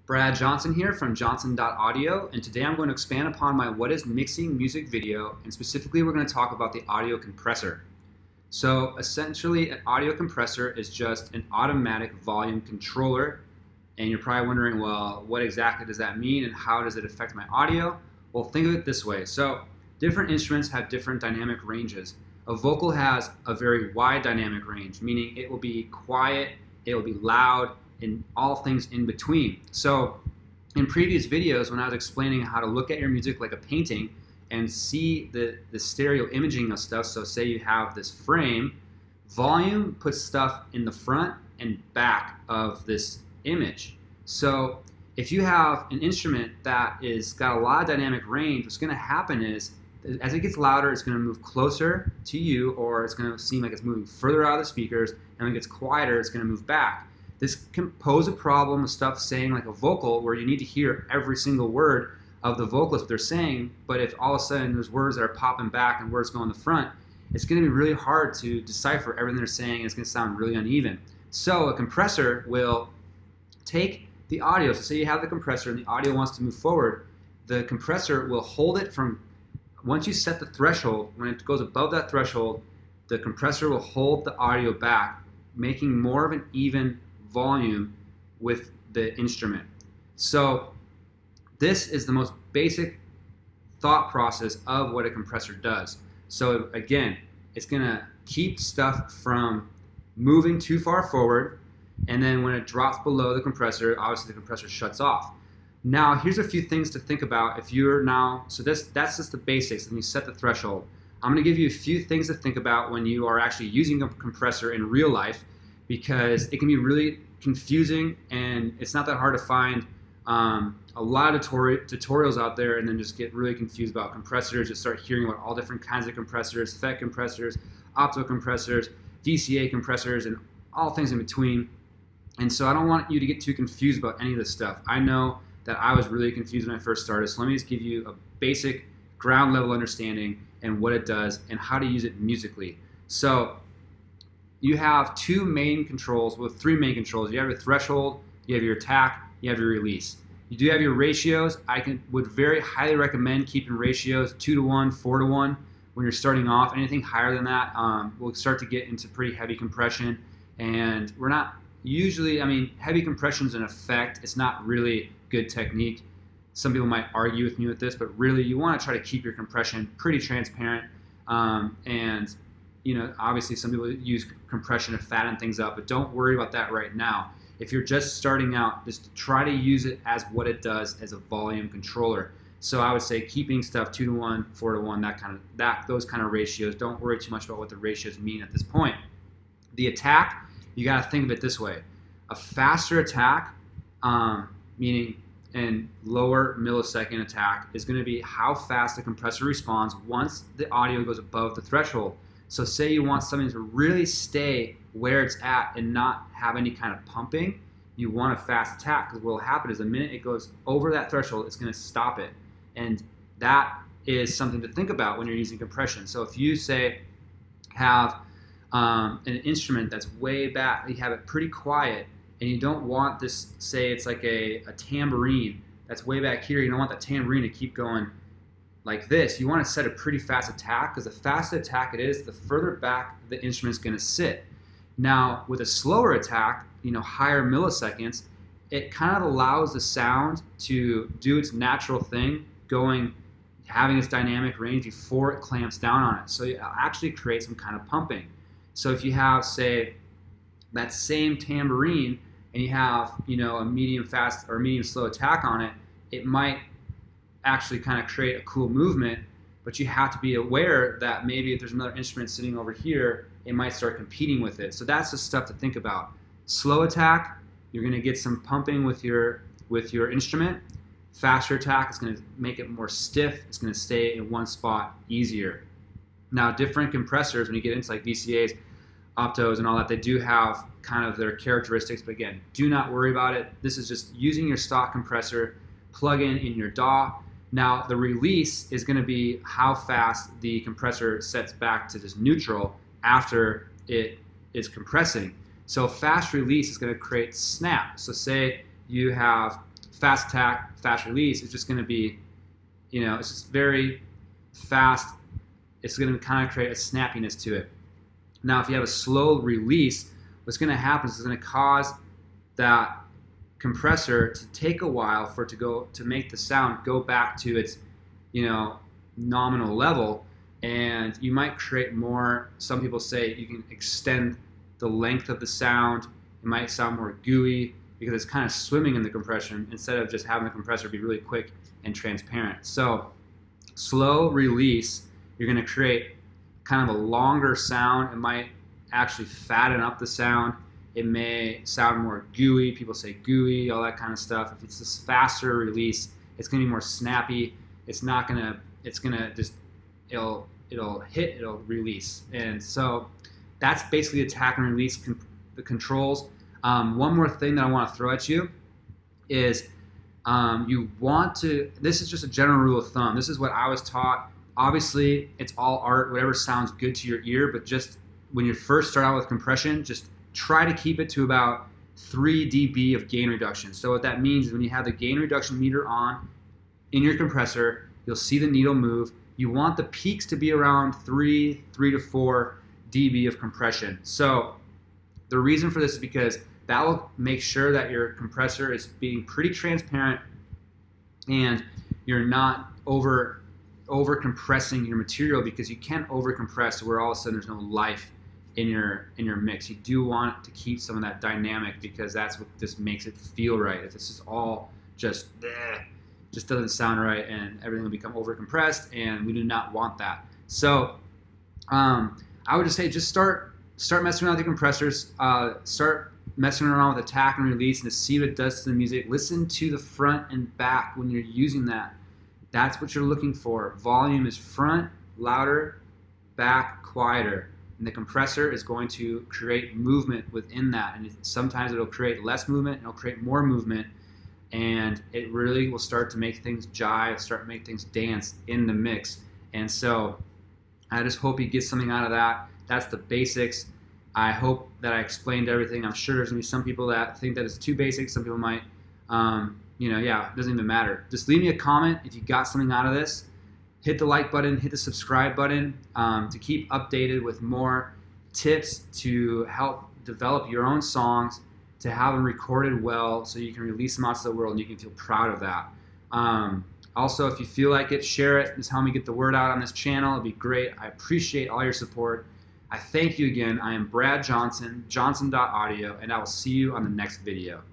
Brad Johnson here from johnson.audio, and today I'm going to expand upon my what is mixing music video, and specifically we're going to talk about the audio compressor. So essentially an audio compressor is just an automatic volume controller, and you're probably wondering, well, what exactly does that mean and how does it affect my audio? Well, think of it this way. So different instruments have different dynamic ranges. A vocal has a very wide dynamic range, meaning it will be quiet, it will be loud, and all things in between. So in previous videos, when I was explaining how to look at your music like a painting and see the stereo imaging of stuff, so say you have this frame, volume puts stuff in the front and back of this image. So if you have an instrument that is got a lot of dynamic range, what's going to happen is as it gets louder, it's going to move closer to you, or it's going to seem like it's moving further out of the speakers, and when it gets quieter, it's going to move back. This can pose a problem with stuff saying like a vocal where you need to hear every single word of the vocalist what they're saying, but if all of a sudden there's words that are popping back and words go in the front, it's going to be really hard to decipher everything they're saying, and it's going to sound really uneven. So a compressor will take the audio, so say you have the compressor and the audio wants to move forward, the compressor will hold it from, once you set the threshold, when it goes above that threshold, the compressor will hold the audio back, making more of an even volume with the instrument. So this is the most basic thought process of what a compressor does. So again, it's going to keep stuff from moving too far forward, and then when it drops below the compressor, obviously the compressor shuts off. Now here's a few things to think about if you're now, so that's just the basics, and you set the threshold. I'm going to give you a few things to think about when you are actually using a compressor in real life, because it can be really confusing and it's not that hard to find a lot of tutorials out there and then just get really confused about compressors. Just start hearing about all different kinds of compressors, FET compressors, opto compressors, DCA compressors, and all things in between. And so I don't want you to get too confused about any of this stuff. I know that I was really confused when I first started, so let me just give you a basic ground level understanding and what it does and how to use it musically. So you have two main controls, well, three main controls. You have your threshold, you have your attack, you have your release. You do have your ratios. I would very highly recommend keeping ratios 2:1, 4:1 when you're starting off. Anything higher than that, we'll start to get into pretty heavy compression, and we're not usually, heavy compression's an effect. It's not really good technique. Some people might argue with me with this, but really you want to try to keep your compression pretty transparent, and obviously some people use compression to fatten things up, but don't worry about that right now. If you're just starting out, just try to use it as what it does, as a volume controller. So I would say keeping stuff 2:1, 4:1, those kind of ratios. Don't worry too much about what the ratios mean at this point. The attack, you got to think of it this way. A faster attack, meaning and lower millisecond attack, is going to be how fast the compressor responds once the audio goes above the threshold. So say you want something to really stay where it's at and not have any kind of pumping, you want a fast attack, because what will happen is the minute it goes over that threshold, it's going to stop it. And that is something to think about when you're using compression. So if you say have an instrument that's way back, you have it pretty quiet, and you don't want this, say it's like a tambourine that's way back here, you don't want that tambourine to keep going like this. You want to set a pretty fast attack, because the faster attack it is, the further back the instrument's going to sit. Now with a slower attack, higher milliseconds, it kind of allows the sound to do its natural thing, having its dynamic range before it clamps down on it. So it actually creates some kind of pumping. So if you have, say, that same tambourine and you have, a medium fast or medium slow attack on it, it might actually kind of create a cool movement, but you have to be aware that maybe if there's another instrument sitting over here, it might start competing with it. So that's the stuff to think about. Slow attack, you're going to get some pumping with your instrument. Faster attack is going to make it more stiff. It's going to stay in one spot easier. Now different compressors, when you get into like VCAs, optos and all that, they do have kind of their characteristics, but again, do not worry about it. This is just using your stock compressor, plug in your DAW. Now the release is going to be how fast the compressor sets back to this neutral after it is compressing. So fast release is going to create snap. So say you have fast attack, fast release is just going to be, it's just very fast. It's going to kind of create a snappiness to it. Now, if you have a slow release, what's going to happen is it's going to cause that compressor to take a while for it to make the sound go back to its, nominal level, and you might create more. Some people say you can extend the length of the sound. It might sound more gooey because it's kind of swimming in the compression instead of just having the compressor be really quick and transparent. So slow release, you're going to create kind of a longer sound. It might actually fatten up the sound. It may sound more gooey. People say gooey, all that kind of stuff. If it's this faster release, it's going to be more snappy. It'll release. And so that's basically attack and release the controls. One more thing that I want to throw at you is this is just a general rule of thumb. This is what I was taught. Obviously, it's all art, whatever sounds good to your ear, but just when you first start out with compression, just try to keep it to about 3 dB of gain reduction. So what that means is when you have the gain reduction meter on in your compressor, you'll see the needle move. You want the peaks to be around 3 to 4 dB of compression. So the reason for this is because that will make sure that your compressor is being pretty transparent and you're not over compressing your material, because you can't over compress where all of a sudden there's no life in your mix. You do want to keep some of that dynamic, because that's what just makes it feel right. If it's just all just doesn't sound right, and everything will become over compressed, and we do not want that. So I would just say just start messing around with the compressors. Start messing around with attack and release and to see what it does to the music. Listen to the front and back when you're using that. That's what you're looking for. Volume is front, louder, back, quieter. And the compressor is going to create movement within that. And sometimes it'll create less movement, and it'll create more movement. And it really will start to make things jive, start to make things dance in the mix. And so I just hope you get something out of that. That's the basics. I hope that I explained everything. I'm sure there's going to be some people that think that it's too basic. Some people might, it doesn't even matter. Just leave me a comment if you got something out of this. Hit the like button, hit the subscribe button to keep updated with more tips to help develop your own songs, to have them recorded well so you can release them out to the world and you can feel proud of that. Also, if you feel like it, share it. Just help me get the word out on this channel. It'd be great. I appreciate all your support. I thank you again. I am Brad Johnson, johnson.audio, and I will see you on the next video.